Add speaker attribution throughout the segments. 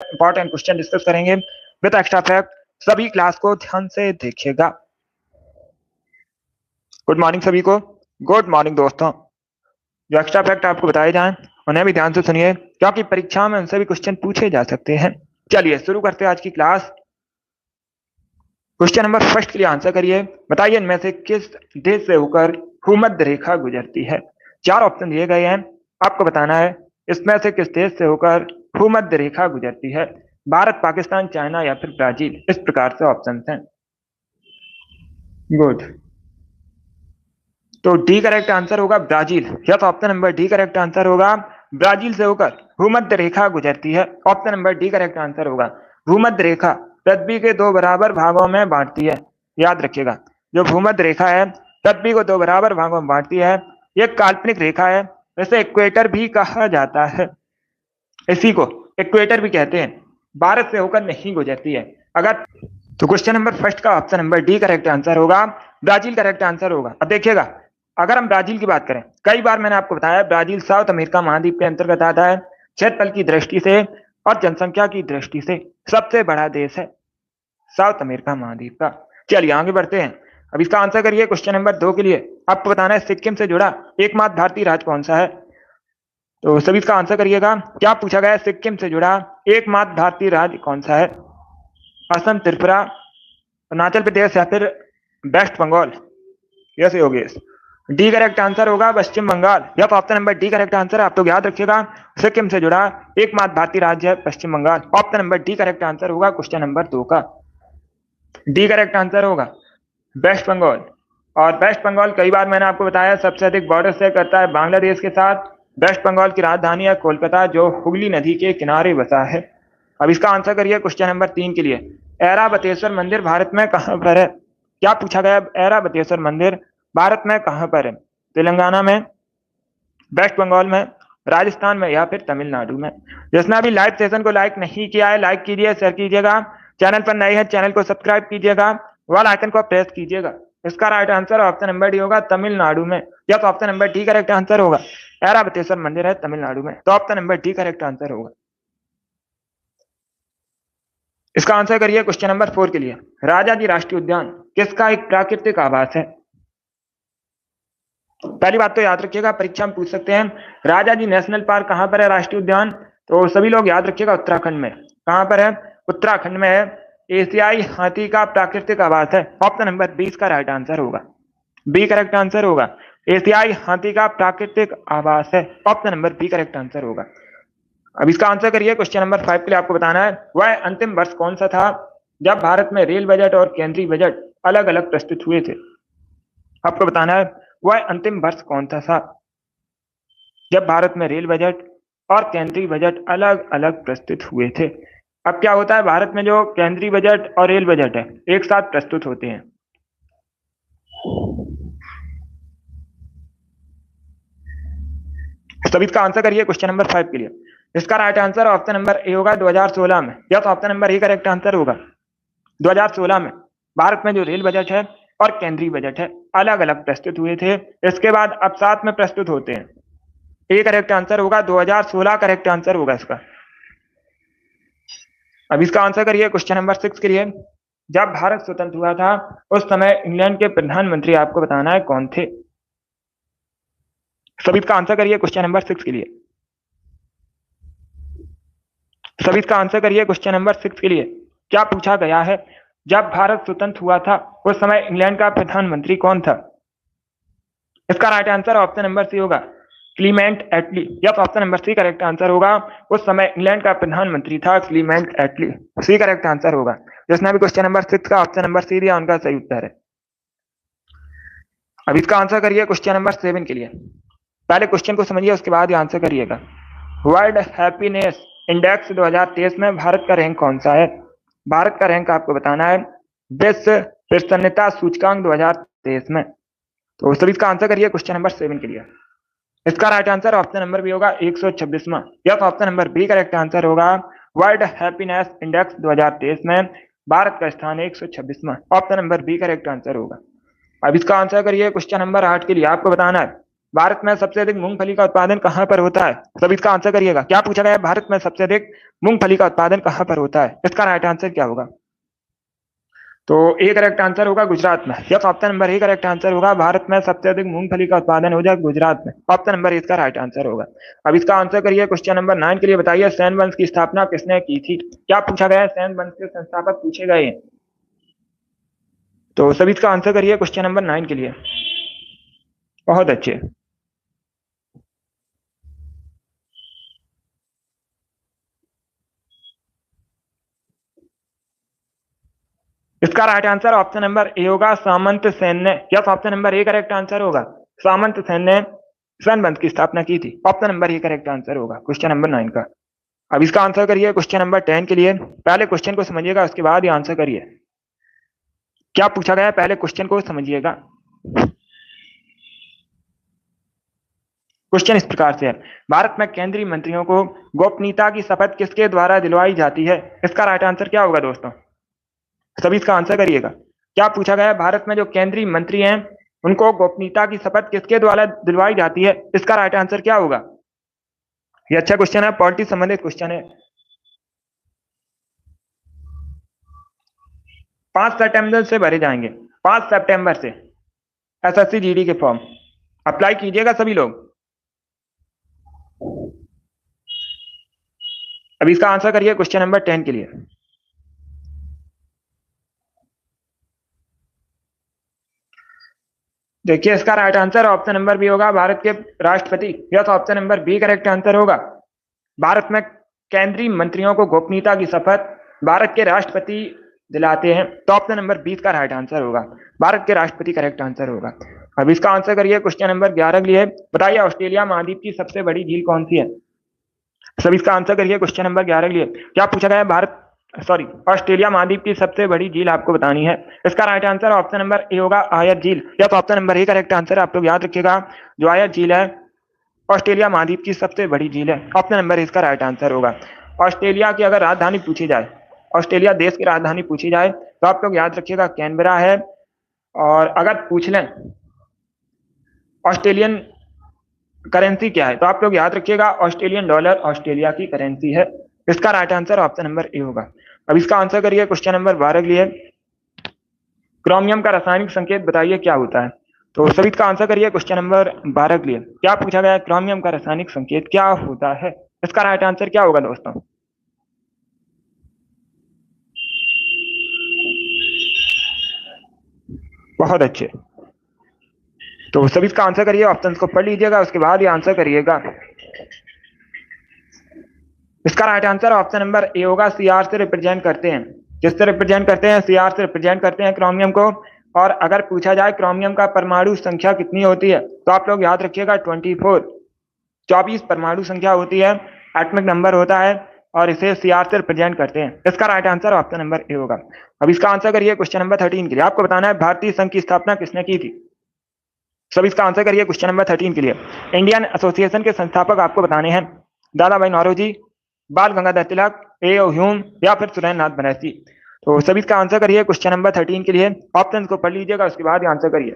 Speaker 1: Important question discuss करेंगे with extra fact. सभी class को ध्यान से देखिएगा। गुड मॉर्निंग सभी को। गुड मॉर्निंग दोस्तों। जो एक्स्ट्रा फैक्ट आपको बताए जाएं उन्हें भी ध्यान से सुनिए, क्योंकि परीक्षा में उनसे भी क्वेश्चन पूछे जा सकते हैं। चलिए शुरू करते हैं आज की क्लास। क्वेश्चन नंबर फर्स्ट के लिए आंसर करिए। बताइए इनमें से किस देश से होकर भूमध्य रेखा गुजरती है। चार ऑप्शन दिए गए हैं, आपको बताना है इसमें से किस देश से होकर भूमध्य रेखा गुजरती है। भारत, पाकिस्तान, चाइना या फिर ब्राजील। इस प्रकार से ऑप्शन हैं। गुड। तो डी करेक्ट आंसर होगा Brazil. Yes, option number D correct answer होगा। ब्राजील से होकर भूमध्य रेखा गुजरती है। Option number D correct answer होगा। भूमध्य रेखा पृथ्वी के दो बराबर भागों में बांटती है। याद रखिएगा, जो भूमध्य रेखा है पृथ्वी को दो बराबर भागों में बांटती है। ये काल्पनिक रेखा है, इसे इक्वेटर भी कहा जाता है। इसी को इक्वेटर भी कहते हैं। भारत से होकर नहीं गुजरती है। अगर तो क्वेश्चन नंबर फर्स्ट का option number D correct answer होगा। ब्राजील करेक्ट आंसर होगा। अब देखिएगा, अगर हम ब्राजील की बात करें, कई बार मैंने आपको बताया ब्राजील साउथ अमेरिका महाद्वीप के अंतर्गत आता है। क्षेत्रफल की दृष्टि से और जनसंख्या की दृष्टि से सबसे बड़ा देश है साउथ अमेरिका महाद्वीप का। चलिए आगे बढ़ते हैं। अब इसका आंसर करिए। क्वेश्चन नंबर 2 के लिए आपको बताना है सिक्किम से जुड़ा एकमात्र भारतीय राज्य कौन सा है। तो सभी इसका आंसर करिएगा। क्या पूछा गया है? सिक्किम से जुड़ा एकमात्र भारतीय राज्य कौन सा है। असम, त्रिपुरा, अरुणाचल प्रदेश या फिर West Bengal. Yes Yogesh, D correct answer होगा पश्चिम बंगाल। यह option number D correct answer है। आप लोग याद रखिएगा, सिक्किम से जुड़ा एकमात्र भारतीय राज्य है Paschim Bengal. Option number D correct answer होगा क्वेश्चन नंबर 2 का। डी करेक्ट आंसर होगा वेस्ट बंगाल। और वेस्ट बंगाल कई बार मैंने आपको बताया सबसे अधिक बॉर्डर शेयर करता है बांग्लादेश के साथ। वेस्ट बंगाल की राजधानी है कोलकाता, जो हुगली नदी के किनारे बसा है। अब इसका आंसर करिए क्वेश्चन नंबर 3 के लिए। ऐरावतेश्वर मंदिर भारत में कहां पर है। क्या पूछा गया? ऐरावतेश्वर मंदिर भारत में कहां पर है। तेलंगाना में, वेस्ट बंगाल में, राजस्थान में या फिर तमिलनाडु में। जिसने अभी लाइव सेशन को लाइक नहीं किया है, लाइक कीजिए, शेयर कीजिएगा। चैनल पर नए हैं, चैनल को सब्सक्राइब कीजिएगा, वाल आइकन को प्रेस कीजिएगा। इसका right answer option number D होगा, तमिलनाडु में। Yes, option number D correct answer होगा। ऐरावतेश्वर मंदिर है तमिलनाडु में, तो option number D correct answer होगा। इसका आंसर करिए क्वेश्चन नंबर 4 के लिए। राजाजी राष्ट्रीय उद्यान किसका एक प्राकृतिक आवास है। पहली बात तो याद रखिएगा, परीक्षा में पूछ सकते हैं राजाजी नेशनल पार्क कहां पर है, राष्ट्रीय उद्यान। तो सभी लोग याद रखिएगा उत्तराखंड में। कहां पर है? उत्तराखंड में है। एशियाई हाथी का प्राकृतिक आवास है। ऑप्शन नंबर 20 का राइट आंसर होगा। बी करेक्ट आंसर होगा। एशियाई हाथी का प्राकृतिक आवास है। Option number B correct answer होगा। अब इसका आंसर करिए। क्वेश्चन नंबर 5 के लिए आपको बताना है वह अंतिम वर्ष कौन सा था जब भारत में रेल बजट और केंद्रीय बजट अलग अलग प्रस्तुत हुए थे। आपको बताना है वह अंतिम वर्ष कौन सा था जब भारत में रेल बजट और केंद्रीय बजट अलग अलग प्रस्तुत हुए थे। अब क्या होता है, भारत में जो केंद्रीय बजट और रेल बजट है एक साथ प्रस्तुत होते हैं। तब इसका आंसर करिए क्वेश्चन नंबर 5 के लिए। इसका right answer option number A होगा 2016 में। या तो option number A correct answer होगा। 2016 में भारत में जो रेल बजट है और केंद्रीय बजट है अलग अलग प्रस्तुत हुए थे। इसके बाद अब साथ में प्रस्तुत होते हैं। ए करेक्ट आंसर होगा, 2016 करेक्ट आंसर होगा इसका। अब इसका आंसर करिए क्वेश्चन नंबर 6 के लिए। जब भारत स्वतंत्र हुआ था उस समय इंग्लैंड के प्रधानमंत्री आपको बताना है कौन थे। सभी इसका आंसर करिए क्वेश्चन नंबर 6 के लिए। सभी इसका आंसर करिए क्वेश्चन नंबर 6 के लिए। क्या पूछा गया है? जब भारत स्वतंत्र हुआ था उस समय इंग्लैंड का प्रधानमंत्री कौन था। इसका right answer option number C होगा, Clement Attlee. Yes, option number C correct answer होगा। उस समय इंग्लैंड का प्रधानमंत्री था Clement Attlee. C correct answer होगा। जिसने भी क्वेश्चन नंबर 6 का ऑप्शन नंबर सी दिया उनका सही उत्तर है। अब इसका आंसर करिए क्वेश्चन नंबर 7 के लिए। पहले क्वेश्चन को समझिए, उसके बाद आंसर करिएगा। वर्ल्ड हैप्पीनेस इंडेक्स 2023 में भारत का रैंक कौन सा है। भारत का रैंक आपको बताना है विश्व प्रसन्नता सूचकांक 2023 में। तो सभी इसका आंसर करिए क्वेश्चन नंबर 7 के लिए। इसका right answer option number B होगा 126वां। Yes, option number B correct answer होगा। वर्ल्ड हैप्पीनेस इंडेक्स 2023 में भारत का स्थान 126वां। Option number B correct answer होगा। अब इसका आंसर करिए क्वेश्चन नंबर 8 के लिए। आपको बताना है भारत में सबसे अधिक मूंगफली का उत्पादन कहाँ पर होता है? सभी इसका आंसर करिएगा। क्या पूछा गया है? भारत में सबसे अधिक मूंगफली का उत्पादन कहाँ पर होता है? इसका राइट आंसर क्या होगा? तो ए करेक्ट आंसर होगा गुजरात में। Yes, option number A correct answer होगा। भारत में सबसे अधिक मूंगफली का उत्पादन हो जाए गुजरात में। ऑप्शन नंबर इसका राइट आंसर होगा। अब इसका आंसर करिए क्वेश्चन नंबर 9 के लिए। बताइए सैन वंश की स्थापना किसने की थी? क्या पूछा गया है? सैन वंश के संस्थापक पूछे गए हैं। तो सभी इसका आंसर करिए क्वेश्चन नंबर 9 के लिए। बहुत अच्छे। इसका right answer option number A होगा, सामंत सेन ने। Yes, option number A correct answer होगा। सामंत सेन ने सैन वंश की स्थापना की थी। Option number A correct answer होगा क्वेश्चन नंबर 9 का। अब इसका आंसर करिए क्वेश्चन नंबर 10 के लिए। पहले क्वेश्चन को समझिएगा, उसके बाद ही आंसर करिए। क्या पूछा गया है? पहले क्वेश्चन को समझिएगा। क्वेश्चन इस प्रकार से है, भारत में केंद्रीय मंत्रियों को गोपनीयता की शपथ किसके द्वारा दिलवाई जाती है? इसका राइट आंसर क्या होगा दोस्तों? सभी इसका आंसर करिएगा। क्या पूछा गया है? भारत में जो केंद्रीय मंत्री हैं उनको गोपनीयता की शपथ किसके द्वारा दिलवाई जाती है? इसका राइट आंसर क्या होगा? ये अच्छा क्वेश्चन है, पॉलिटिक्स संबंधित क्वेश्चन है। 5 सितंबर से भरे जाएंगे, 5 सितंबर से एसएससी जीडी के फॉर्म अप्लाई कीजिएगा सभी लोग। अब इसका आंसर करिए क्वेश्चन नंबर 10 के लिए। देखिए इसका right answer option number B होगा, भारत के राष्ट्रपति। Yes, option number B correct answer होगा। भारत में केंद्रीय मंत्रियों को गोपनीयता की शपथ भारत के राष्ट्रपति दिलाते हैं। तो ऑप्शन नंबर 20 का राइट आंसर होगा, भारत के राष्ट्रपति करेक्ट आंसर होगा। अब इसका आंसर करिए क्वेश्चन नंबर 11 के लिए। बताइए ऑस्ट्रेलिया महाद्वीप की सबसे बड़ी झील कौन सी है? सब इसका आंसर करिए क्वेश्चन नंबर 11 के लिए। क्या पूछा गया है? ऑस्ट्रेलिया महाद्वीप की सबसे बड़ी झील आपको बतानी है। इसका right answer option number A होगा, आयर झील। या तो option number A correct answer. आप लोग याद रखिएगा, जो आयर झील है ऑस्ट्रेलिया महाद्वीप की सबसे बड़ी झील है। ऑप्शन नंबर इसका राइट आंसर होगा। ऑस्ट्रेलिया की अगर राजधानी पूछी जाए, ऑस्ट्रेलिया देश की राजधानी पूछी जाए, तो आप लोग याद रखिएगा कैनबरा है। और अगर पूछ लें ऑस्ट्रेलियन करेंसी क्या है, तो आप लोग याद रखिएगा ऑस्ट्रेलियन डॉलर ऑस्ट्रेलिया की करेंसी है। इसका right answer option number A होगा। अब इसका आंसर करिए क्वेश्चन नंबर 12 के लिए। क्रोमियम का रासायनिक संकेत बताइए क्या होता है? तो सभी इसका आंसर करिए क्वेश्चन नंबर 12 के लिए। क्या पूछा गया है? क्रोमियम का रासायनिक संकेत क्या होता है? इसका राइट आंसर क्या होगा दोस्तों? बहुत अच्छे। तो सभी इसका आंसर करिए, ऑप्शन को पढ़ लीजिएगा, उसके बाद ही आंसर करिएगा। इसका right answer option number A होगा, सीआर से रिप्रेजेंट करते हैं। किससे रिप्रेजेंट करते हैं? सीआर से रिप्रेजेंट करते हैं क्रोमियम को। और अगर पूछा जाए क्रोमियम का परमाणु संख्या कितनी होती है, तो आप लोग याद रखिएगा 24, 24 परमाणु संख्या होती है, एटॉमिक नंबर होता है, और इसे सीआर से रिप्रेजेंट करते हैं। इसका right answer option number A होगा। अब इसका आंसर करिए क्वेश्चन नंबर 13 के लिए। आपको बताना है भारतीय संघ की स्थापना किसने की थी? सब इसका आंसर करिए क्वेश्चन नंबर 13 के लिए। इंडियन एसोसिएशन के संस्थापक आपको बताने हैं, दादा भाई नौरोजी, बाल गंगाधर तिलक, ए.ओ. ह्यूम, या फिर सुरेंद्र नाथ बनर्जी। तो सभी इसका आंसर करिए क्वेश्चन नंबर 13 के लिए। ऑप्शन को पढ़ लीजिएगा, उसके बाद ही आंसर करिए।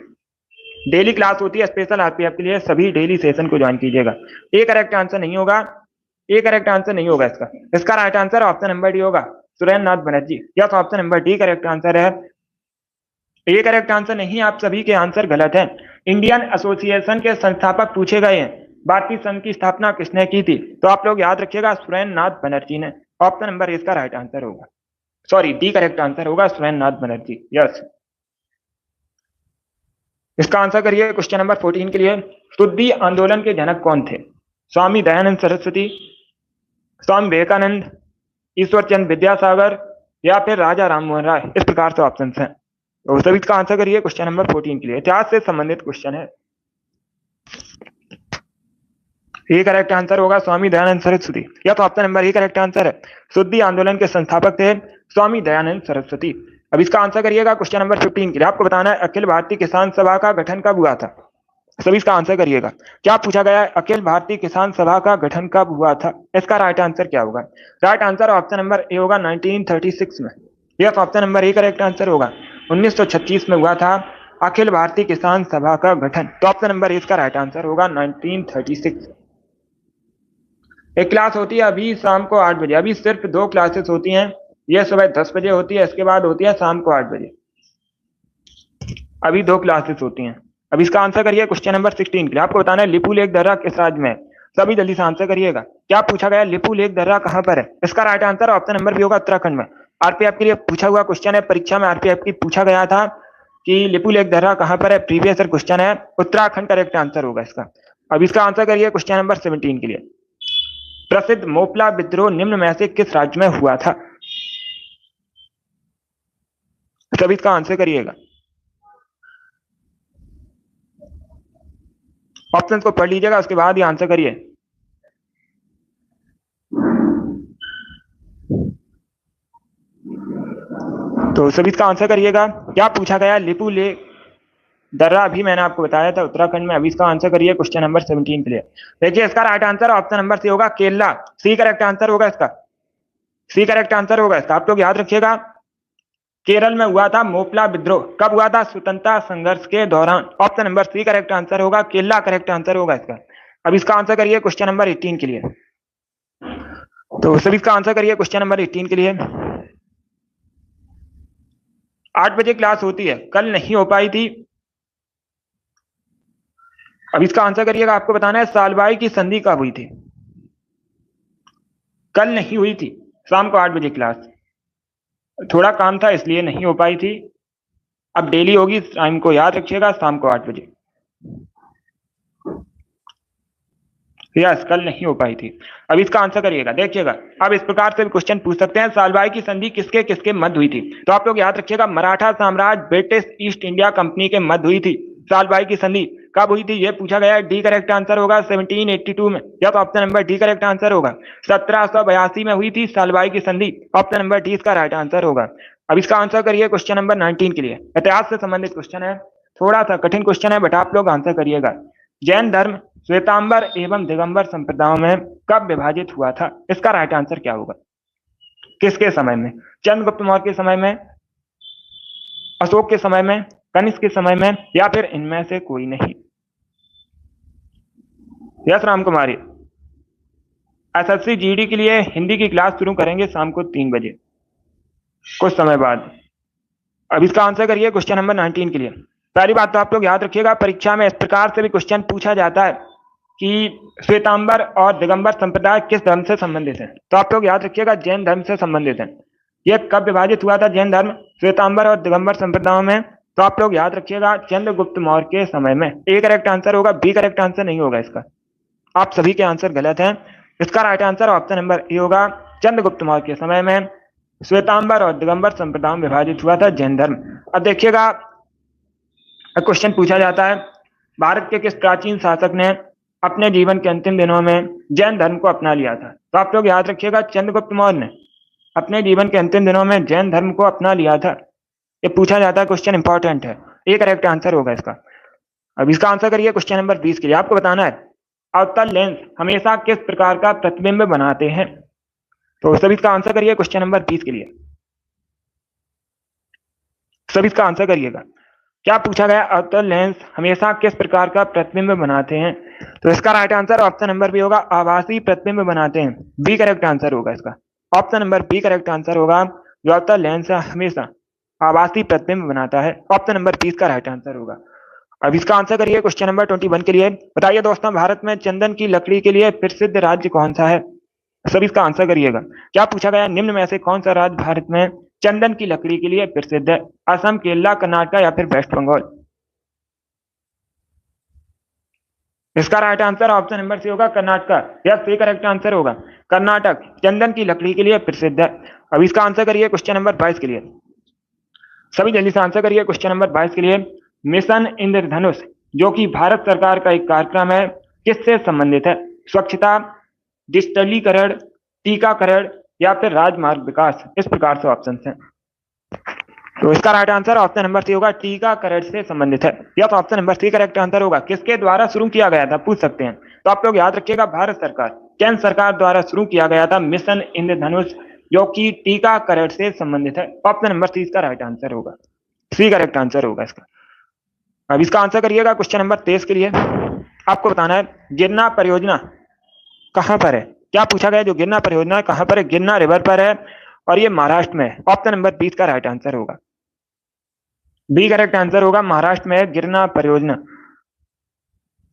Speaker 1: डेली क्लास होती है स्पेशल आरपीएफ के लिए, सभी डेली सेशन को ज्वाइन कीजिएगा। ए करेक्ट आंसर नहीं होगा, ए करेक्ट आंसर नहीं होगा इसका। इसका right answer option number D होगा, Surendra Nath Banerjee. Yes, option number D correct answer है। ए करेक्ट आंसर नहीं, आप सभी के आंसर गलत है। इंडियन एसोसिएशन के संस्थापक पूछे गए हैं, भारतीय संघ की स्थापना किसने की थी? तो आप लोग याद रखिएगा सुरेंद्र नाथ बनर्जी ने। ऑप्शन नंबर इसका राइट आंसर होगा, सॉरी डी करेक्ट आंसर होगा, सुरेंद्र नाथ बनर्जी। यस, इसका आंसर करिए क्वेश्चन नंबर 14 के लिए। शुद्धि आंदोलन के जनक कौन थे? स्वामी दयानंद सरस्वती, स्वामी विवेकानंद, ईश्वर चंद्र विद्यासागर, या फिर राजा राममोहन राय। इस प्रकार से ऑप्शन हैं, तो सभी इसका आंसर करिए क्वेश्चन नंबर 14 के लिए। इतिहास से संबंधित क्वेश्चन है। ये करेक्ट आंसर होगा स्वामी दयानंद सरस्वती। या तो option number A correct answer है। शुद्धि आंदोलन के संस्थापक थे स्वामी दयानंद सरस्वती। अब इसका आंसर करिएगा क्वेश्चन नंबर 15 के लिए। आपको बताना है अखिल भारतीय किसान सभा का गठन कब हुआ था? सभी इसका आंसर करिएगा। क्या पूछा गया है? अखिल भारतीय किसान सभा का गठन कब हुआ था? इसका राइट आंसर क्या होगा? Right answer option number A होगा, 1936 में। Yes, option number A correct answer होगा, 1936 में हुआ था अखिल भारतीय किसान सभा का गठन? तो ऑप्शन नंबर इसका राइट आंसर होगा 1936। एक क्लास होती है अभी शाम को 8 बजे, अभी सिर्फ 2 क्लासेस होती हैं, यह सुबह 10 बजे होती है, इसके बाद होती है शाम को 8 बजे। अभी 2 क्लासेस होती हैं। अब इसका आंसर करिए क्वेश्चन नंबर 16 के लिए। आपको बताना है लिपू लेक दर्रा किस राज्य में है? सभी जल्दी से आंसर करिएगा। क्या पूछा गया, लिपू लेक दर्रा कहां पर है? इसका right answer option number B होगा उत्तराखंड में। आरपीएफ के लिए पूछा हुआ क्वेश्चन है, परीक्षा में आरपीएफ की पूछा गया था कि लिपू लेक दर्रा कहां पर है, प्रीवियस ईयर क्वेश्चन है, उत्तराखंड करेक्ट आंसर होगा इसका। अब इसका आंसर करिए क्वेश्चन नंबर 17 के लिए। प्रसिद्ध मोपला विद्रोह निम्न में से किस राज्य में हुआ था? सभी इसका आंसर करिएगा। ऑप्शन को पढ़ लीजिएगा, उसके बाद ही आंसर करिए। तो सभी इसका आंसर करिएगा। क्या पूछा गया, लिपू लेक दर्रा अभी मैंने आपको बताया था उत्तराखंड में। अभी इसका आंसर करिए क्वेश्चन नंबर 17 के लिए। देखिए इसका right answer option number C होगा केरला, सी करेक्ट आंसर होगा इसका, सी करेक्ट आंसर होगा इसका। आप लोग याद रखिएगा, केरल में हुआ था मोपला विद्रोह। कब हुआ था? स्वतंत्रता संघर्ष के दौरान। Option number C correct answer होगा, केरला करेक्ट आंसर होगा इसका। अब इसका आंसर करिए क्वेश्चन नंबर 18 के लिए। तो सभी इसका आंसर करिए क्वेश्चन नंबर 18 के लिए। 8 बजे क्लास होती है, कल नहीं हो पाई थी। अब इसका आंसर करिएगा। आपको बताना है सालबाई की संधि कब हुई थी? कल नहीं हुई थी, शाम को 8 बजे क्लास, थोड़ा काम था इसलिए नहीं हो पाई थी। अब डेली होगी, टाइम को याद रखिएगा, शाम को 8 बजे। यस, कल नहीं हो पाई थी। अब इसका आंसर करिएगा। देखिएगा अब इस प्रकार से भी क्वेश्चन पूछ सकते हैं, सालबाई की संधि किसके किसके मध्य हुई थी? तो आप लोग याद रखिएगा, मराठा साम्राज्य ब्रिटिश ईस्ट इंडिया कंपनी के मध्य हुई थी। सालबाई की संधि कब हुई थी, यह पूछा गया है। डी करेक्ट आंसर होगा 1782 में, या तो option number D correct answer होगा। 1782 में हुई थी सालबाई की संधि, ऑप्शन नंबर डी इसका राइट आंसर होगा। अब इसका आंसर करिए क्वेश्चन नंबर 19 के लिए। इतिहास से संबंधित क्वेश्चन है, थोड़ा सा कठिन क्वेश्चन है, बट आप लोग आंसर करिएगा। जैन धर्म श्वेतांबर एवं दिगंबर संप्रदायों में कब विभाजित हुआ था? इसका राइट आंसर क्या होगा? किसके समय में? चंद्रगुप्त मौर्य के समय में, अशोक के समय में, कनिष्क के समय में, या फिर इनमें से कोई नहीं? यस राम कुमारी। एसएससी जीडी के लिए हिंदी की क्लास शुरू करेंगे शाम को 3 बजे कुछ समय बाद। अब इसका आंसर करिए क्वेश्चन नंबर 19 के लिए। पहली बात तो आप लोग याद रखिएगा, परीक्षा में इस प्रकार से भी क्वेश्चन पूछा जाता है कि श्वेतांबर और दिगंबर संप्रदाय किस धर्म से संबंधित है? तो आप लोग याद रखिएगा, जैन धर्म से संबंधित है। यह कब विभाजित हुआ था जैन धर्म श्वेतांबर और दिगंबर संप्रदायों में? तो आप लोग याद रखिएगा, चंद्रगुप्त मौर्य के समय में। ए करेक्ट आंसर होगा, बी करेक्ट आंसर नहीं होगा इसका। आप सभी के आंसर गलत हैं। इसका right answer option number A होगा, चंद्रगुप्त मौर्य के समय में श्वेतांबर और दिगंबर संप्रदाय में विभाजित हुआ था जैन धर्म। अब देखिएगा, क्वेश्चन पूछा जाता है, भारत के किस प्राचीन शासक ने अपने जीवन के अंतिम दिनों में जैन धर्म को अपना लिया था? तो आप लोग याद रखिएगा, चंद्रगुप्त मौर्य ने अपने जीवन के अंतिम दिनों में जैन धर्म को अपना लिया था। ये पूछा जाता है, क्वेश्चन इंपॉर्टेंट है। एक करेक्ट आंसर होगा इसका। अब इसका आंसर करिए क्वेश्चन नंबर 20 के लिए। आपको बताना है अवतल लेंस हमेशा किस प्रकार का प्रतिबिंब बनाते हैं? तो सभी इसका आंसर करिए क्वेश्चन नंबर 20 के लिए। सभी इसका आंसर करिएगा। क्या पूछा गया, अवतल लेंस हमेशा किस प्रकार का प्रतिबिंब बनाते हैं? तो इसका right answer option number B होगा, आभासी प्रतिबिंब बनाते हैं। बी करेक्ट आंसर होगा इसका। Option number B correct answer होगा, जो अवतल लेंस हमेशा आभासी प्रतिबिंब बनाता है। ऑप्शन नंबर 20 का राइट आंसर होगा। अब इसका आंसर करिए क्वेश्चन नंबर 21 के लिए। बताइए दोस्तों, भारत में चंदन की लकड़ी के लिए प्रसिद्ध राज्य कौन सा है? सभी इसका आंसर करिएगा। क्या पूछा गया, निम्न में से कौन सा राज्य भारत में चंदन की लकड़ी के लिए प्रसिद्ध है? असम, केरला, कर्नाटक या फिर वेस्ट बंगाल? इसका right answer option number C होगा, कर्नाटक। यह सी करेक्ट आंसर होगा। कर्नाटक चंदन की लकड़ी के लिए प्रसिद्ध है। अब इसका आंसर करिए क्वेश्चन नंबर 22 के लिए। सभी जल्दी से आंसर करिए क्वेश्चन नंबर 22 के लिए। मिशन इंद्रधनुष जो कि भारत सरकार का एक कार्यक्रम है, किससे संबंधित है? स्वच्छता, डिजिटलीकरण, टीकाकरण या फिर राजमार्ग विकास? इस प्रकार से ऑप्शन हैं। तो इसका right answer option number C होगा, टीकाकरण से संबंधित है। या तो option number C correct answer होगा। किसके द्वारा शुरू किया गया था, पूछ सकते हैं। तो आप लोग याद रखिएगा, भारत सरकार, केंद्र सरकार द्वारा शुरू किया गया था मिशन इंद्रधनुष, जो कि टीकाकरण से संबंधित है। ऑप्शन नंबर सी इसका राइट आंसर होगा, सी करेक्ट आंसर होगा इसका। अब इसका आंसर करिएगा क्वेश्चन नंबर 23 के लिए। आपको बताना है गिरना परियोजना कहां पर है। क्या पूछा गया, जो गिरना परियोजना कहां पर है, गिरना रिवर पर है और ये महाराष्ट्र में है। ऑप्शन नंबर 20 का राइट आंसर होगा, बी करेक्ट आंसर होगा, महाराष्ट्र में है गिरना परियोजना।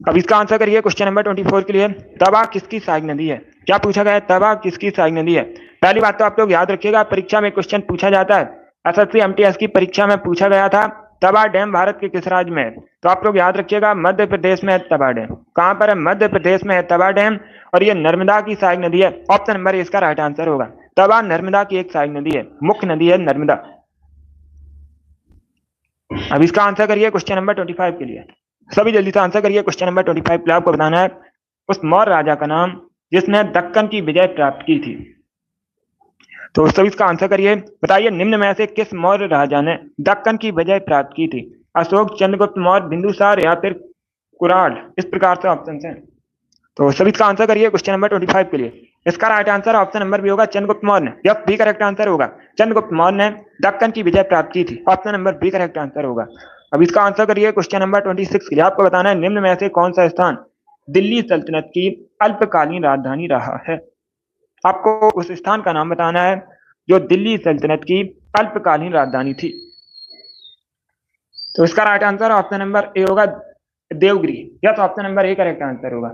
Speaker 1: अब इसका आंसर करिए क्वेश्चन नंबर 24 के लिए। तवा किसकी सहायक नदी है। क्या पूछा गया है, तवा किसकी सहायक नदी है। पहली बात तो आप लोग याद रखिएगा, परीक्षा में क्वेश्चन पूछा जाता है, एसएससी एमटीएस की परीक्षा में पूछा गया था तवा डैम भारत के किस राज्य में है। तो आप लोग याद रखिएगा मध्य प्रदेश में है तवा डैम। कहां पर है, मध्य प्रदेश में है तवा डैम और ये नर्मदा की सहायक नदी है। ऑप्शन नंबर इसका राइट आंसर होगा, तवा नर्मदा की एक सहायक नदी है, मुख्य नदी है नर्मदा। अब इसका आंसर करिए क्वेश्चन नंबर 25 के लिए। सभी जल्दी से आंसर करिए क्वेश्चन नंबर 25 के लिए। आपको बताना है उस मौर्य राजा का नाम जिसने दक्कन की विजय प्राप्त की थी। तो सभी इसका आंसर करिए, बताइए निम्न में से किस मौर्य राजा ने दक्कन की विजय प्राप्त की थी। अशोक, चंद्रगुप्त मौर्य, बिंदुसार या फिर कुराल। इस प्रकार से ऑप्शन है। तो सभी इसका आंसर करिए क्वेश्चन नंबर 25 के लिए। इसका right answer option number B होगा चंद्रगुप्त मौर्य ने। यह बी करेक्ट आंसर होगा, चंद्रगुप्त मौर्य ने दक्कन की विजय प्राप्त की थी। Option number B correct answer होगा। अब इसका आंसर करिए क्वेश्चन नंबर 26 के लिए। आपको बताना है निम्न में से कौन सा स्थान दिल्ली सल्तनत की अल्पकालीन राजधानी रहा है। आपको उस स्थान का नाम बताना है जो दिल्ली सल्तनत की अल्पकालीन राजधानी थी। तो इसका right answer option number A होगा देवगिरी। या तो option number A correct answer होगा।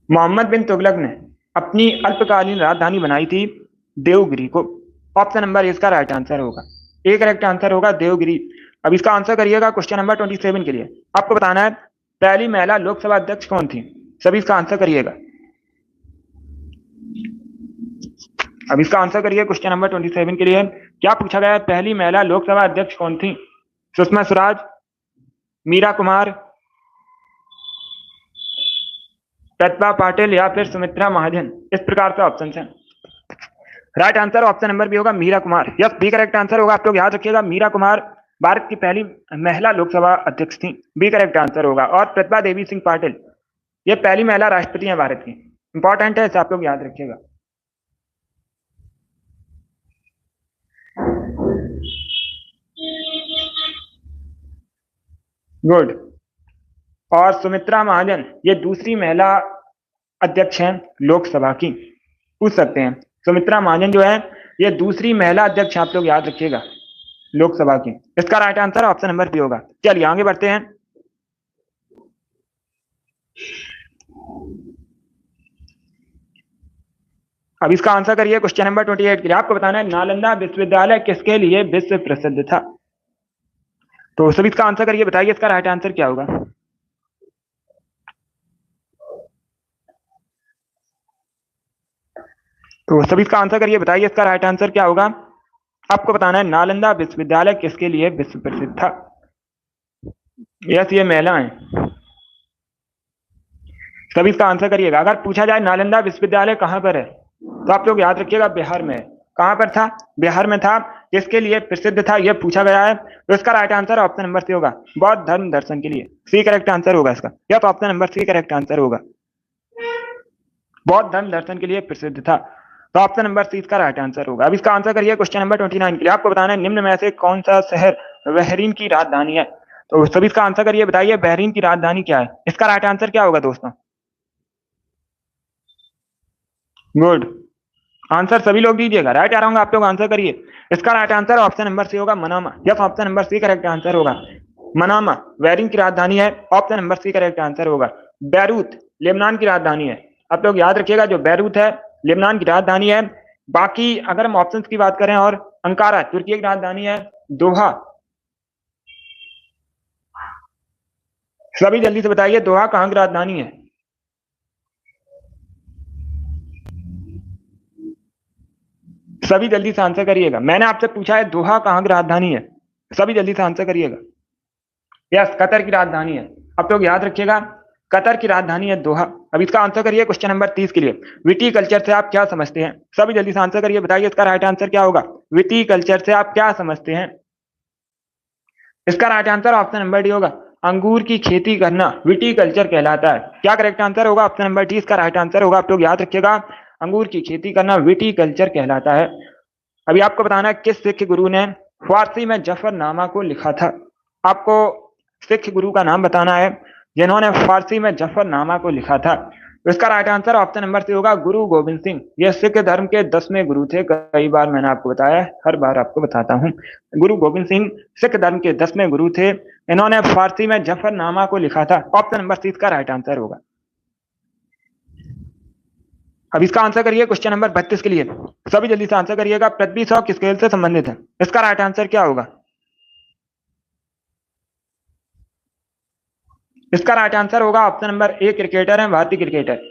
Speaker 1: मोहम्मद बिन तुगलक ने अपनी अल्पकालीन राजधानी बनाई थी देवगिरी को। ऑप्शन नंबर इसका राइट आंसर होगा, ए करेक्ट आंसर होगा देवगिरी। अब इसका आंसर करिएगा क्वेश्चन नंबर 27 के लिए। आपको बताना है पहली महिला लोकसभा अध्यक्ष कौन थी। सभी इसका आंसर करिएगा। अब इसका आंसर करिए क्वेश्चन नंबर 27 के लिए। क्या पूछा गया है, पहली महिला लोकसभा अध्यक्ष कौन थी। सुषमा स्वराज, मीरा कुमार, प्रतिभा पाटिल या फिर सुमित्रा महाजन। इस प्रकार से ऑप्शन है। Right answer option number B होगा Meera Kumar. Yes B correct answer होगा। आप लोग याद रखिएगा मीरा कुमार भारत की पहली महिला लोकसभा अध्यक्ष थी। बी करेक्ट आंसर होगा। और प्रतिभा देवी सिंह पाटिल ये पहली महिला राष्ट्रपति हैं भारत की। इंपॉर्टेंट है, इसे आप लोग याद रखिएगा। गुड। और सुमित्रा महाजन ये दूसरी महिला अध्यक्ष हैं लोकसभा की। पूछ सकते हैं सुमित्रा महाजन जो है ये दूसरी महिला अध्यक्ष, आप लोग याद रखिएगा लोकसभा की। इसका right answer option number B होगा। चलिए आगे बढ़ते हैं। अब इसका आंसर करिए क्वेश्चन नंबर 28 के लिए। आपको बताना है नालंदा विश्वविद्यालय किसके लिए विश्व प्रसिद्ध था। तो सभी इसका आंसर करिए, बताइए इसका राइट आंसर क्या होगा। तो सभी इसका आंसर करिए, बताइए इसका राइट आंसर क्या होगा। आपको बताना है नालंदा विश्वविद्यालय किसके लिए विश्व प्रसिद्ध था। यस ये महिला है। सभी इसका आंसर करिएगा। अगर पूछा जाए नालंदा विश्वविद्यालय कहां पर है तो आप लोग याद रखिएगा बिहार में है। कहां पर था, बिहार में था। किसके लिए प्रसिद्ध था यह पूछा गया है। तो इसका right answer option number C होगा, बौद्ध धर्म दर्शन के लिए। सी करेक्ट आंसर होगा इसका। या तो option number C correct answer होगा, बौद्ध धर्म दर्शन के लिए प्रसिद्ध था। तो ऑप्शन नंबर सी इसका राइट आंसर होगा। अब इसका आंसर करिए क्वेश्चन नंबर 29 के लिए। आपको बताना है निम्न में से कौन सा शहर बहरीन की राजधानी है। तो सभी इसका आंसर करिए, बताइए बहरीन की राजधानी क्या है। इसका राइट आंसर क्या होगा दोस्तों। गुड। आंसर सभी लोग दीजिएगा, राइट आ रहा हूँ आप लोग आंसर करिए। इसका right answer option number C होगा Manama. Yes option number C correct answer होगा, मनामा बहरीन की राजधानी है। Option number C correct answer होगा। बैरूत लेबनान की राजधानी है। आप लोग याद रखिएगा जो बैरूत है लेबनान की राजधानी है। बाकी अगर हम ऑप्शंस की बात करें, और अंकारा तुर्की की राजधानी है। दोहा, सभी जल्दी से बताइए दोहा कहां की राजधानी है। सभी जल्दी से आंसर करिएगा। मैंने आपसे पूछा है दोहा कहां की राजधानी है, सभी जल्दी से आंसर करिएगा। यस कतर की राजधानी है। आप लोग याद रखिएगा कतर की राजधानी है दोहा। अब इसका आंसर करिए क्वेश्चन नंबर 30 के लिए। विटीकल्चर से आप क्या समझते हैं। सभी जल्दी से आंसर करिए, बताइए इसका राइट आंसर क्या होगा। विटीकल्चर से आप क्या समझते हैं। इसका right answer option number D होगा, अंगूर की खेती करना विटीकल्चर कहलाता है। क्या करेक्ट आंसर होगा, ऑप्शन नंबर डी इसका राइट आंसर होगा। आप लोग याद रखिएगा अंगूर की खेती करना विटीकल्चर कहलाता है। अभी आपको बताना है किस सिख गुरु ने फारसी में जफरनामा को लिखा था? आपको सिख गुरु का नाम बताना है जिन्होंने फारसी में जफरनामा को लिखा था। तो इसका right answer option number C होगा गुरु गोविंद सिंह। ये सिख धर्म के 10वें गुरु थे। कई बार मैंने आपको बताया, हर बार आपको बताता हूँ। गुरु गोविंद सिंह सिख धर्म के 10वें गुरु थे। इन्होंने फारसी में जफरनामा को लिखा था। ऑप्शन नंबर सी इसका राइट आंसर होगा। अब इसका आंसर करिए क्वेश्चन नंबर 32 के लिए। सभी जल्दी से आंसर करिएगा। पृथ्वी शॉक किस खेल से संबंधित है? इसका राइट आंसर क्या होगा? इसका राइट आंसर होगा ऑप्शन नंबर ए, क्रिकेटर है, भारतीय क्रिकेटर।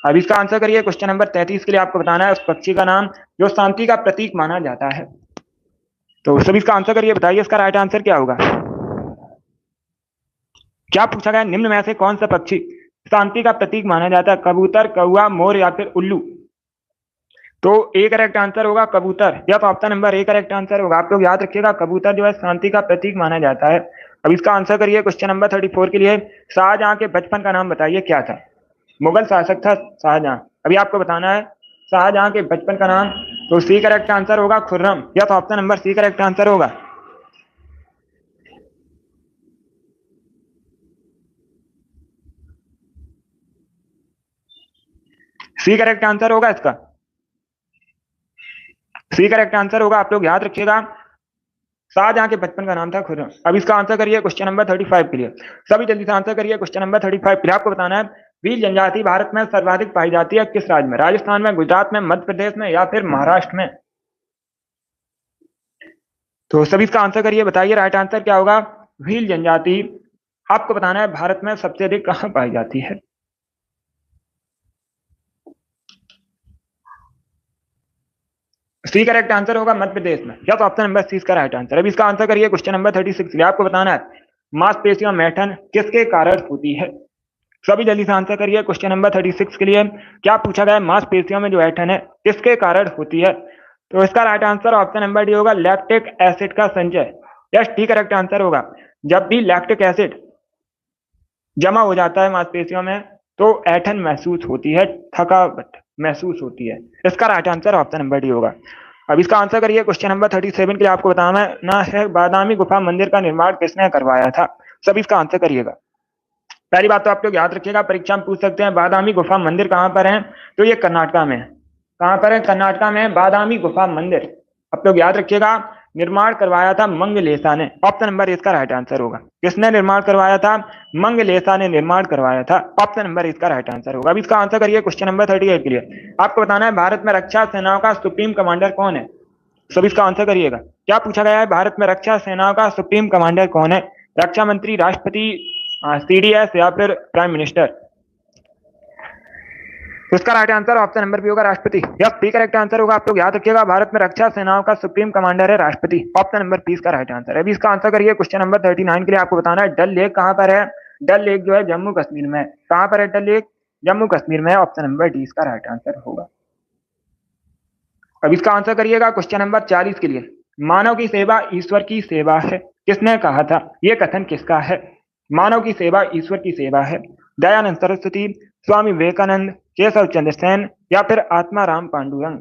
Speaker 1: अब इसका आंसर करिए क्वेश्चन नंबर 33 के लिए। आपको बताना है उस पक्षी का नाम जो शांति का प्रतीक माना जाता है। तो सभी इसका आंसर करिए, बताइए इसका राइट आंसर क्या होगा। क्या पूछा गया? निम्न में से कौन सा पक्षी शांति का प्रतीक माना जाता है? कबूतर, कौवा, मोर या फिर उल्लू? तो ए करेक्ट आंसर होगा कबूतर। यह तो option number A correct answer होगा। आप लोग याद रखिएगा, कबूतर जो है शांति का प्रतीक माना जाता है। अब इसका आंसर करिए क्वेश्चन नंबर 34 के लिए। शाहजहां के बचपन का नाम बताइए क्या था? मुगल शासक था शाहजहां। अभी आपको बताना है शाहजहां के बचपन का नाम। तो सी करेक्ट आंसर होगा खुर्रम। यह तो option number C correct answer होगा। सी करेक्ट आंसर होगा इसका। सी करेक्ट आंसर होगा। आप लोग याद रखिएगा, शाहजहां के बचपन का नाम था खुर्रम। अब इसका आंसर करिए क्वेश्चन नंबर 35 के लिए। सभी जल्दी से आंसर करिए क्वेश्चन नंबर 35 के लिए। आपको बताना है भील जनजाति भारत में सर्वाधिक पाई जाती है किस राज्य में? राजस्थान में, गुजरात में, मध्य प्रदेश में या फिर महाराष्ट्र में? तो सभी इसका आंसर करिए, बताइए राइट आंसर क्या होगा। भील जनजाति आपको बताना है भारत में सबसे अधिक कहां पाई जाती है? सी करेक्ट आंसर होगा मध्य प्रदेश में। या तो ऑप्शन नंबर सी इसका राइट आंसर। अब इसका आंसर करिए क्वेश्चन नंबर 36 के लिए। आपको बताना है मांसपेशियों में ऐंठन किसके कारण होती है? सभी जल्दी से आंसर करिए क्वेश्चन नंबर 36 के लिए। क्या पूछा गया है? मांसपेशियों में जो ऐंठन है किसके कारण होती है? तो इसका right answer option number D होगा लैक्टिक एसिड का संचय। यस, डी करेक्ट आंसर होगा। जब भी लैक्टिक एसिड जमा हो जाता है मांसपेशियों में तो ऐंठन महसूस होती है, थकावट महसूस होती है। इसका right answer option number D होगा। अब इसका आंसर करिए क्वेश्चन नंबर 37 के लिए। आपको बताना है बादामी गुफा मंदिर का निर्माण किसने करवाया था? सभी इसका आंसर करिएगा। पहली बात तो आप लोग याद रखिएगा, परीक्षा में पूछ सकते हैं बादामी गुफा मंदिर कहां पर है? तो ये कर्नाटका में है। कहां पर है? कर्नाटका में बादामी गुफा मंदिर। आप लोग याद रखिएगा, निर्माण करवाया था मंगलेशा ने। ऑप्शन नंबर इसका राइट आंसर होगा। किसने निर्माण करवाया था? मंगलेशा ने निर्माण करवाया था। ऑप्शन नंबर इसका राइट आंसर होगा। अब इसका आंसर करिए क्वेश्चन नंबर 38 के लिए। आपको बताना है भारत में रक्षा सेनाओं का सुप्रीम कमांडर कौन है? सब इसका आंसर करिएगा। क्या पूछा गया है? भारत में रक्षा सेनाओं का सुप्रीम कमांडर कौन है? रक्षा मंत्री, राष्ट्रपति, सीडीएस या फिर प्राइम मिनिस्टर? तो इसका right answer option number B होगा राष्ट्रपति। यस, बी करेक्ट आंसर होगा। आप लोग याद रखिएगा, भारत में रक्षा सेनाओं का सुप्रीम कमांडर है राष्ट्रपति। ऑप्शन नंबर बी इसका राइट आंसर है। अभी इसका आंसर करिए क्वेश्चन नंबर 39 के लिए। आपको बताना है डल लेक कहां पर है? डल लेक जो है जम्मू कश्मीर में। कहां पर है डल लेक? जम्मू कश्मीर में। ऑप्शन नंबर डी इसका राइट आंसर होगा। अब इसका आंसर करिएगा क्वेश्चन नंबर 40 के लिए। मानव की सेवा ईश्वर की सेवा है, किसने कहा था? यह कथन किसका है? मानव की सेवा ईश्वर की सेवा है। दयानंद सरस्वती, स्वामी विवेकानंद, केशव चंद्र सेन या फिर आत्माराम पांडुरंग?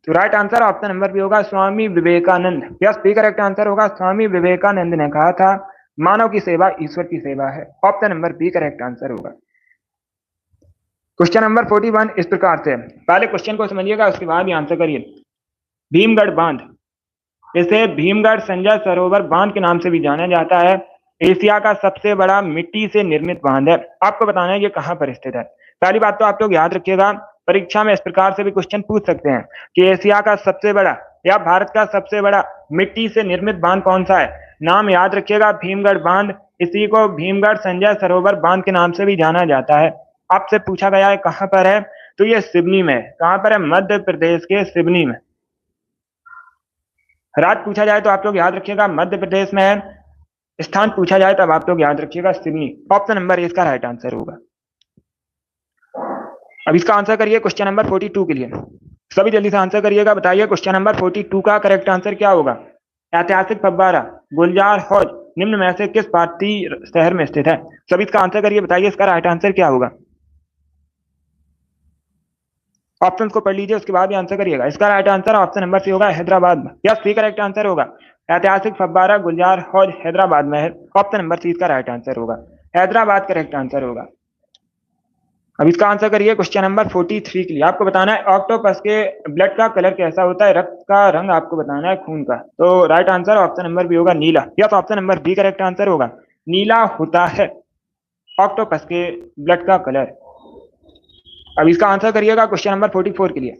Speaker 1: तो right answer option number B होगा Swami Vivekananda. Yes, B correct answer होगा। स्वामी विवेकानंद ने कहा था मानव की सेवा ईश्वर की सेवा है। Option number B correct answer होगा। क्वेश्चन नंबर 41 इस प्रकार से। पहले क्वेश्चन को समझिएगा, उसके बाद ही आंसर करिए। भीमगढ़ बांध, इसे भीमगढ़ संजय सरोवर बांध के नाम से भी जाना जाता है। एशिया का सबसे बड़ा मिट्टी से निर्मित बांध है। आपको बताना है ये कहां पर स्थित है। पहली बात तो आप लोग याद रखिएगा, परीक्षा में इस प्रकार से भी क्वेश्चन पूछ सकते हैं कि एशिया का सबसे बड़ा या भारत का सबसे बड़ा मिट्टी से निर्मित बांध कौन सा है। नाम याद रखिएगा, भीमगढ़ बांध। इसी को भीमगढ़ संजय सरोवर बांध के नाम से भी जाना जाता है। आपसे पूछा गया है कहां पर है, तो ये सिवनी में। कहां पर है? मध्य प्रदेश के सिवनी में। राज्य पूछा जाए तो आप लोग याद रखिएगा मध्य प्रदेश में है। स्थान पूछा जाए तब आप लोग याद रखिएगा सिवनी। ऑप्शन नंबर इसका राइट आंसर होगा। अब इसका आंसर करिए क्वेश्चन नंबर 42 के लिए। सभी जल्दी से आंसर करिएगा। बताइए क्वेश्चन नंबर 42 का करेक्ट आंसर क्या होगा। ऐतिहासिक फव्वारा गुलजार हौज निम्न में से किस भारतीय शहर में स्थित है? सभी इसका आंसर करिए, बताइए इसका राइट आंसर क्या होगा। ऑप्शन को पढ़ लीजिए, उसके बाद ही आंसर करिएगा। इसका right answer option number C होगा हैदराबाद में। यस, सी करेक्ट आंसर होगा। ऐतिहासिक फव्वारा गुलजार हौज हैदराबाद में है। ऑप्शन नंबर सी इसका राइट आंसर होगा, हैदराबाद करेक्ट आंसर होगा। अब इसका आंसर करिए क्वेश्चन नंबर 43 के लिए। आपको बताना है ऑक्टोपस के ब्लड का कलर कैसा होता है, रक्त का रंग आपको बताना है खून का। तो right answer option number B होगा नीला, या तो option number B correct answer होगा, नीला होता है ऑक्टोपस के ब्लड का कलर। अब इसका आंसर करिएगा क्वेश्चन नंबर 44 के लिए।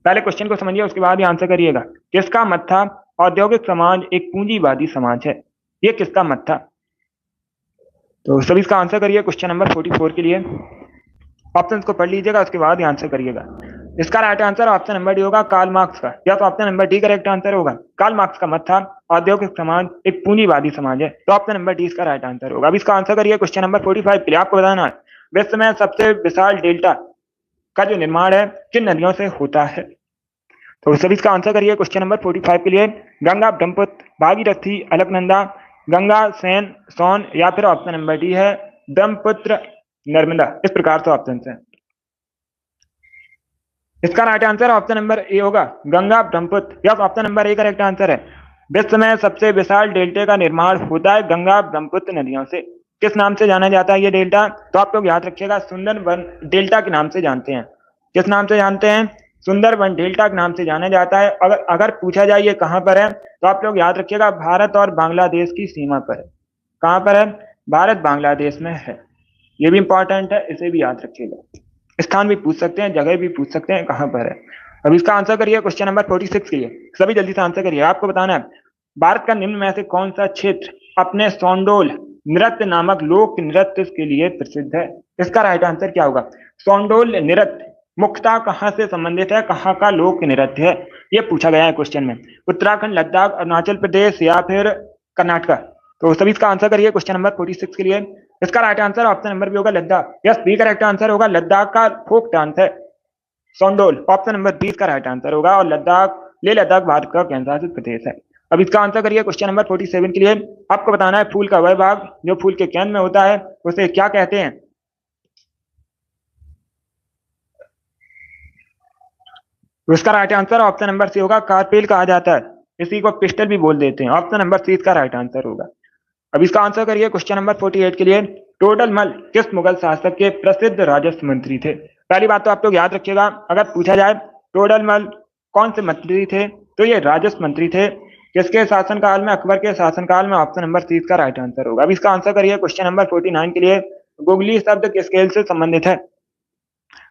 Speaker 1: पहले क्वेश्चन को समझिए, उसके बाद ही आंसर करिएगा। किसका मत था औद्योगिक समाज एक पूंजीवादी समाज है, ये किसका मत था? तो सभी इसका आंसर करिए क्वेश्चन नंबर 44 के लिए। ऑप्शंस को पढ़ लीजिएगा, उसके बाद ही आंसर करिएगा। इसका right answer option number D होगा, कार्ल मार्क्स का, या तो option number D correct answer होगा। कार्ल मार्क्स का मत था औद्योगिक समाज एक पूंजीवादी समाज है, तो ऑप्शन नंबर डी इसका राइट आंसर होगा। अब इसका आंसर करिए क्वेश्चन नंबर 45 के लिए। आपको बताना है विश्व में सबसे विशाल डेल्टा का जो निर्माण है किन नदियों से होता है? तो सभी इसका आंसर करिए क्वेश्चन नंबर 45 के लिए। गंगा, ब्रह्मपुत्र, भागीरथी, अलकनंदा, गंगा, सेन, सोन, या फिर ऑप्शन नंबर डी है ब्रह्मपुत्र, नर्मदा। इस प्रकार से ऑप्शन है। इसका right answer option number A होगा, गंगा, ब्रह्मपुत्र, या option number A correct answer है। विश्व में सबसे विशाल डेल्टे का निर्माण होता है गंगा ब्रह्मपुत्र नदियों से। किस नाम से जाना जाता है ये डेल्टा? तो आप लोग याद रखिएगा, सुंदरबन डेल्टा के नाम से जानते हैं। किस नाम से जानते हैं? सुंदरबन डेल्टा के नाम से जाना जाता है। अगर पूछा जाए ये कहां पर है, तो आप लोग याद रखिएगा भारत और बांग्लादेश की सीमा पर है। कहां पर है? भारत बांग्लादेश में है। ये भी इंपॉर्टेंट है, इसे भी याद रखिएगा। स्थान भी पूछ सकते हैं, जगह भी पूछ सकते हैं, कहां पर है। अब इसका आंसर करिए क्वेश्चन नंबर 46 के लिए। सभी जल्दी से आंसर करिए। आपको बताना है भारत का निम्न में से कौन सा क्षेत्र अपने सोंडोल नृत्य नामक लोक नृत्य के लिए प्रसिद्ध है? इसका राइट आंसर क्या होगा? सोंडोल नृत्य मुख्यतः कहां से संबंधित है, कहां का लोक नृत्य है, ये पूछा गया है क्वेश्चन में। उत्तराखंड, लद्दाख, अरुणाचल प्रदेश, या फिर कर्नाटका? तो सभी इसका आंसर करिए क्वेश्चन नंबर 46 के लिए। इसका right answer option number B होगा, Ladakh. Yes, B correct answer होगा, लद्दाख का फोक डांस है सोंडोल। ऑप्शन नंबर बी का राइट आंसर होगा, और लेह लद्दाख भारत का केंद्र शासित प्रदेश है। अब इसका आंसर करिए क्वेश्चन नंबर 47 के लिए। आपको बताना है फूल का वह भाग जो फूल के केंद्र में होता है उसे क्या कहते हैं? तो इसका right answer option number C होगा, कार्पेल कहा जाता है। इसी को पिस्टल भी बोल देते हैं। ऑप्शन नंबर सी इसका राइट आंसर होगा। अब इसका आंसर करिए क्वेश्चन नंबर 48 के लिए। टोडरमल किस मुगल शासक के प्रसिद्ध राजस्व मंत्री थे? पहली बात तो आप लोग याद रखिएगा, अगर पूछा जाए टोडरमल कौन से मंत्री थे, तो ये राजस्व मंत्री थे। किसके शासनकाल में? अकबर के शासनकाल में। ऑप्शन नंबर सी इसका राइट आंसर होगा। अब इसका आंसर करिए क्वेश्चन नंबर 49 के लिए। गुगली शब्द किस खेल से संबंधित है?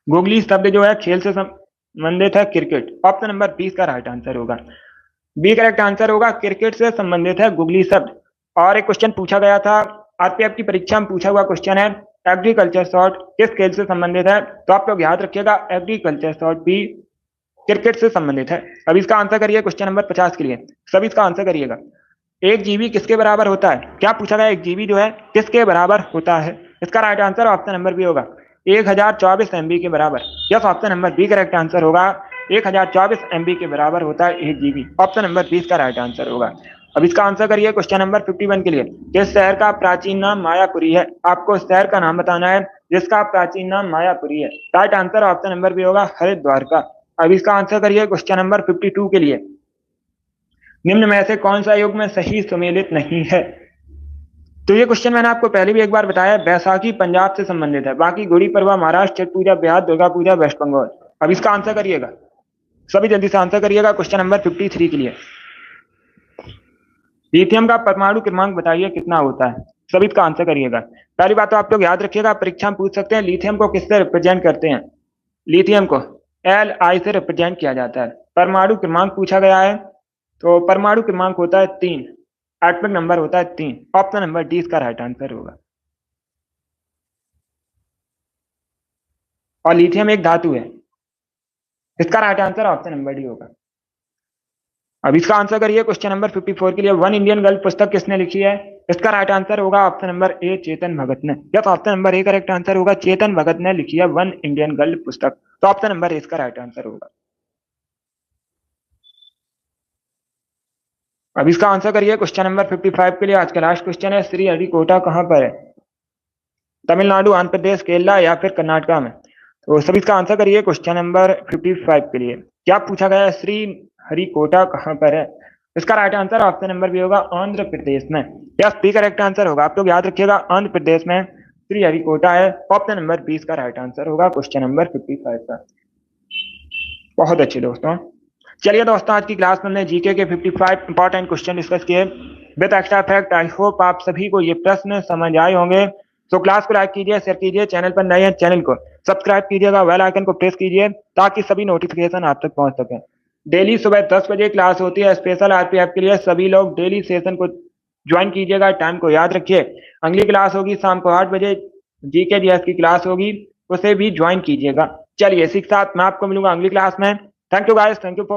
Speaker 1: गुगली शब्द जो है खेल से संबंधित है, क्रिकेट। ऑप्शन नंबर बी इसका राइट आंसर होगा, बी करेक्ट आंसर होगा, क्रिकेट से संबंधित है गुगली शब्द। और एक क्वेश्चन पूछा गया था आरपीएफ की परीक्षा में, पूछा हुआ क्वेश्चन है एग्रीकल्चर शॉट किस खेल से संबंधित है? तो आप लोग याद रखिएगा एग्रीकल्चर शॉट भी क्रिकेट से संबंधित है। अब इसका आंसर करिए क्वेश्चन नंबर 50 के लिए। सभी इसका आंसर करिएगा। एक जीबी किसके बराबर होता है? क्या पूछा गया? एक जीबी जो है किसके बराबर होता है? इसका right answer option number B होगा, 1024 MB के बराबर। Yes, option number B correct answer होगा, 1024 MB के बराबर होता है 1 GB। ऑप्शन नंबर 20 का राइट आंसर होगा। अब इसका आंसर करिए क्वेश्चन नंबर 51 के लिए। किस शहर का प्राचीन नाम मायापुरी है? आपको शहर का नाम बताना है जिसका प्राचीन नाम मायापुरी है। Right answer option number B होगा, हरिद्वार का। अब इसका आंसर करिए क्वेश्चन नंबर 52 के लिए। निम्न में से कौन सा युग में सही सुमेलित नहीं है? तो ये क्वेश्चन मैंने आपको पहले भी एक बार बताया, बैसाखी पंजाब से संबंधित है, बाकी गुड़ी पड़वा महाराष्ट्र, छठ पूजा बिहार, दुर्गा पूजा वेस्ट बंगाल। अब इसका आंसर करिएगा, सभी जल्दी से आंसर करिएगा क्वेश्चन नंबर 53 के लिए। लिथियम का परमाणु क्रमांक बताइए कितना होता है? सभी इसका आंसर करिएगा। पहली बात तो आप लोग याद रखिएगा, परीक्षा में पूछ सकते हैं लिथियम को किससे रिप्रेजेंट करते हैं? लिथियम को Li से रिप्रेजेंट किया जाता है। परमाणु क्रमांक पूछा गया है, तो परमाणु क्रमांक होता है 3, एटॉमिक नंबर होता है 3। ऑप्शन नंबर डी इसका राइट आंसर होगा। और लिथियम एक धातु है, इसका right answer option number D होगा। अब इसका आंसर करिए क्वेश्चन नंबर 54 के लिए। वन इंडियन गर्ल पुस्तक किसने लिखी है? इसका राइट आंसर होगा option number A, Chetan Bhagat ने। या तो option number A correct answer होगा, चेतन भगत ने लिखी है वन इंडियन गर्ल पुस्तक। तो ऑप्शन नंबर ए इसका राइट आंसर होगा। अब इसका आंसर करिए क्वेश्चन नंबर 55 के लिए। आज का लास्ट क्वेश्चन है, श्री हरिकोटा कहां पर है? तमिलनाडु, आंध्र प्रदेश, केरला, या फिर कर्नाटका में? तो सभी इसका आंसर करिए क्वेश्चन नंबर 55 के लिए। क्या पूछा गया है? श्री हरिकोटा कहां पर है? इसका right answer option number B होगा आंध्र प्रदेश में। यस, बी करेक्ट आंसर होगा। आप लोग याद रखिएगा, आंध्र प्रदेश में श्रीहरिकोटा है। ऑप्शन नंबर 20 का राइट आंसर होगा क्वेश्चन नंबर 55 का। बहुत अच्छे दोस्तों, चलिए दोस्तों, आज की क्लास में हमने जीके के 55 इंपॉर्टेंट क्वेश्चन डिस्कस किए with extra fact. I hope आप सभी को ये प्रश्न समझ आए होंगे। तो क्लास को लाइक कीजिए, शेयर कीजिए, चैनल पर नए हैं चैनल को सब्सक्राइब कीजिएगा, बेल आइकन को प्रेस कीजिए ताकि सभी नोटिफिकेशन आप तक पहुंच सके। डेली सुबह 10 बजे क्लास होती है स्पेशल आरपीएफ के लिए। सभी लोग डेली सेशन को ज्वाइन कीजिएगा, टाइम को याद रखिए। अगली क्लास होगी शाम को 8 बजे, जीके जीएस की क्लास होगी, उसे भी ज्वाइन कीजिएगा। चलिए, इसी के साथ मैं आपको मिलूंगा अगली क्लास में। Thank you guys, thank you for